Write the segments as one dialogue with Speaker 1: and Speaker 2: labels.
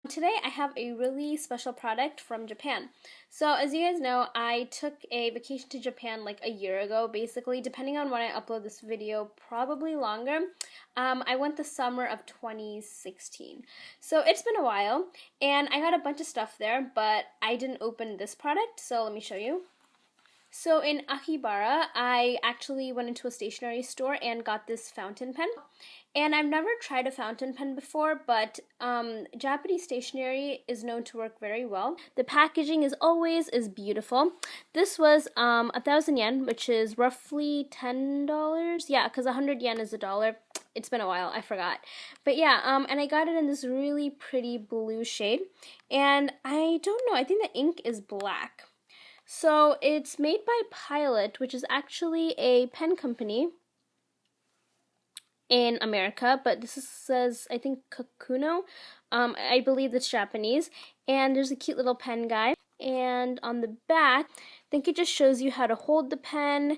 Speaker 1: Today I have a really special product from Japan. So as you guys know, I took a vacation to Japan like a year ago, basically, depending on when I upload this video, probably longer. I went the summer of 2016. So it's been a while, and I got a bunch of stuff there, but I didn't open this product, so let me show you. So in Akhibara, I actually went into a stationery store and got this fountain pen. And I've never tried a fountain pen before, but Japanese stationery is known to work very well. The packaging is beautiful. This was 1,000 yen, which is roughly $10. Yeah, because 100 yen is $1. It's been a while, I forgot. But yeah, and I got it in this really pretty blue shade. And I don't know, I think the ink is black. So it's made by Pilot, which is actually a pen company in America, but this says, I think, Kakuno. I believe it's Japanese. And there's a cute little pen guy. And on the back, I think it just shows you how to hold the pen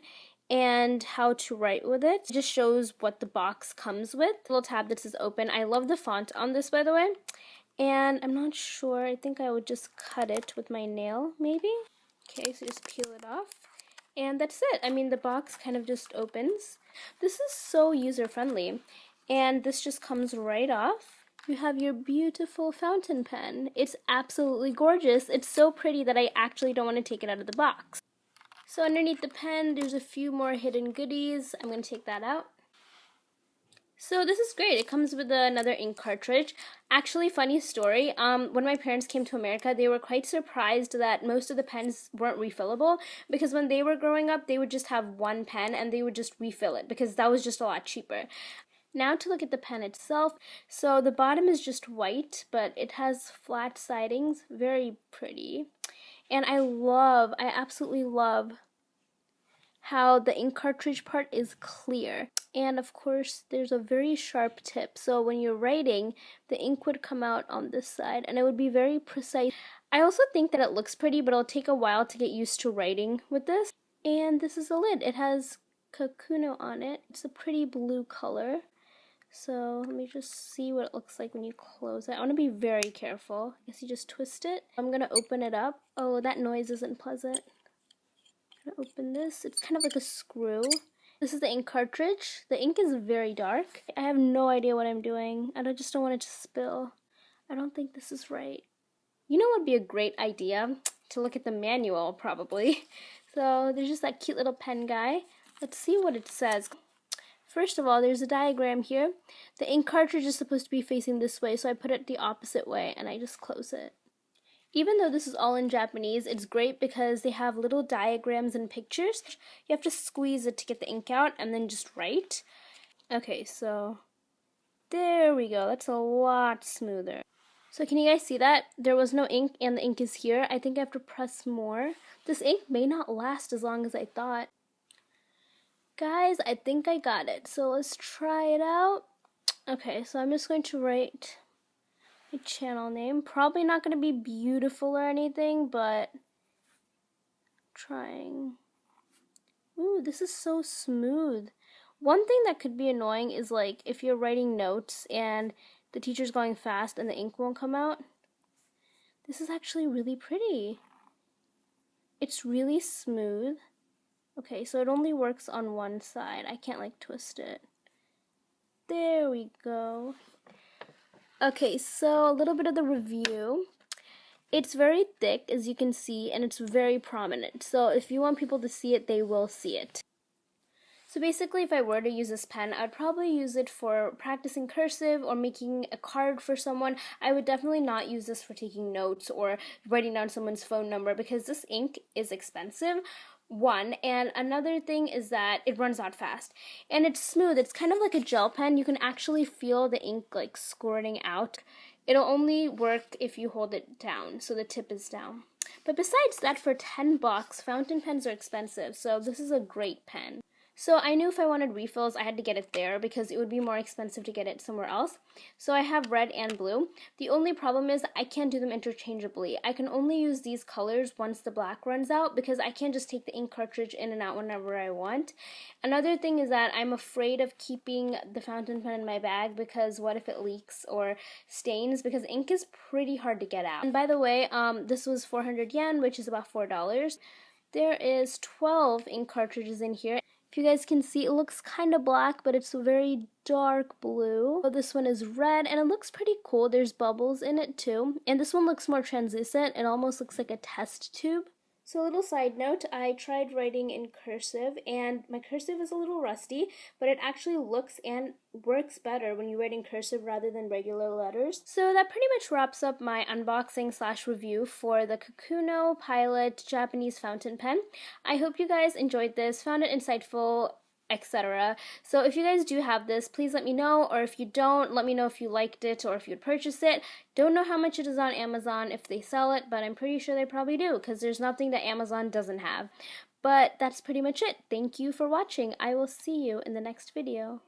Speaker 1: and how to write with it. It just shows what the box comes with. The little tab that says open. I love the font on this, by the way. And I'm not sure. I think I would just cut it with my nail, maybe. Okay, so just peel it off. And that's it. I mean, the box kind of just opens. This is so user-friendly. And this just comes right off. You have your beautiful fountain pen. It's absolutely gorgeous. It's so pretty that I actually don't want to take it out of the box. So underneath the pen, there's a few more hidden goodies. I'm going to take that out. So this is great. It comes with another ink cartridge. Actually, funny story, when my parents came to America, they were quite surprised that most of the pens weren't refillable, because when they were growing up, they would just have one pen and they would just refill it because that was just a lot cheaper. Now to look at the pen itself. So the bottom is just white, but it has flat sidings, very pretty. And I absolutely love how the ink cartridge part is clear. And of course, there's a very sharp tip. So when you're writing, the ink would come out on this side and it would be very precise. I also think that it looks pretty, but it'll take a while to get used to writing with this. And this is the lid. It has Kakuno on it. It's a pretty blue color. So let me just see what it looks like when you close it. I want to be very careful. I guess you just twist it. I'm going to open it up. Oh, that noise isn't pleasant. I'm going to open this. It's kind of like a screw. This is the ink cartridge. The ink is very dark. I have no idea what I'm doing. I just don't want it to spill. I don't think this is right. You know what would be a great idea? To look at the manual, probably. So there's just that cute little pen guy. Let's see what it says. First of all, there's a diagram here. The ink cartridge is supposed to be facing this way, so I put it the opposite way and I just close it. Even though this is all in Japanese, it's great because they have little diagrams and pictures. You have to squeeze it to get the ink out and then just write. Okay, so there we go. That's a lot smoother. So can you guys see that? There was no ink and the ink is here. I think I have to press more. This ink may not last as long as I thought. Guys, I think I got it. So let's try it out. Okay, so I'm just going to write my channel name. Probably not going to be beautiful or anything, but trying. Ooh, this is so smooth. One thing that could be annoying is like if you're writing notes and the teacher's going fast and the ink won't come out. This is actually really pretty. It's really smooth. Okay, so it only works on one side. I can't like twist it. There we go. Okay, so a little bit of the review. It's very thick, as you can see, and it's very prominent. So if you want people to see it, they will see it. So basically, if I were to use this pen, I'd probably use it for practicing cursive or making a card for someone. I would definitely not use this for taking notes or writing down someone's phone number because this ink is expensive. One, and another thing is that it runs out fast and it's smooth. It's kind of like a gel pen. You can actually feel the ink like squirting out. It'll only work if you hold it down, so the tip is down. But besides that, for $10, fountain pens are expensive, so this is a great pen. So I knew if I wanted refills, I had to get it there because it would be more expensive to get it somewhere else. So I have red and blue. The only problem is I can't do them interchangeably. I can only use these colors once the black runs out because I can't just take the ink cartridge in and out whenever I want. Another thing is that I'm afraid of keeping the fountain pen in my bag because what if it leaks or stains, because ink is pretty hard to get out. And by the way, this was 400 yen, which is about $4. There is 12 ink cartridges in here. If you guys can see, it looks kind of black, but it's a very dark blue. So this one is red, and it looks pretty cool. There's bubbles in it too. And this one looks more translucent. It almost looks like a test tube. So a little side note, I tried writing in cursive, and my cursive is a little rusty, but it actually looks and works better when you write in cursive rather than regular letters. So that pretty much wraps up my unboxing / review for the Kakuno Pilot Japanese fountain pen. I hope you guys enjoyed this, found it insightful, etc. So if you guys do have this, please let me know, or if you don't, let me know if you liked it or if you'd purchase it. Don't know how much it is on Amazon if they sell it, but I'm pretty sure they probably do because there's nothing that Amazon doesn't have. But that's pretty much it. Thank you for watching. I will see you in the next video.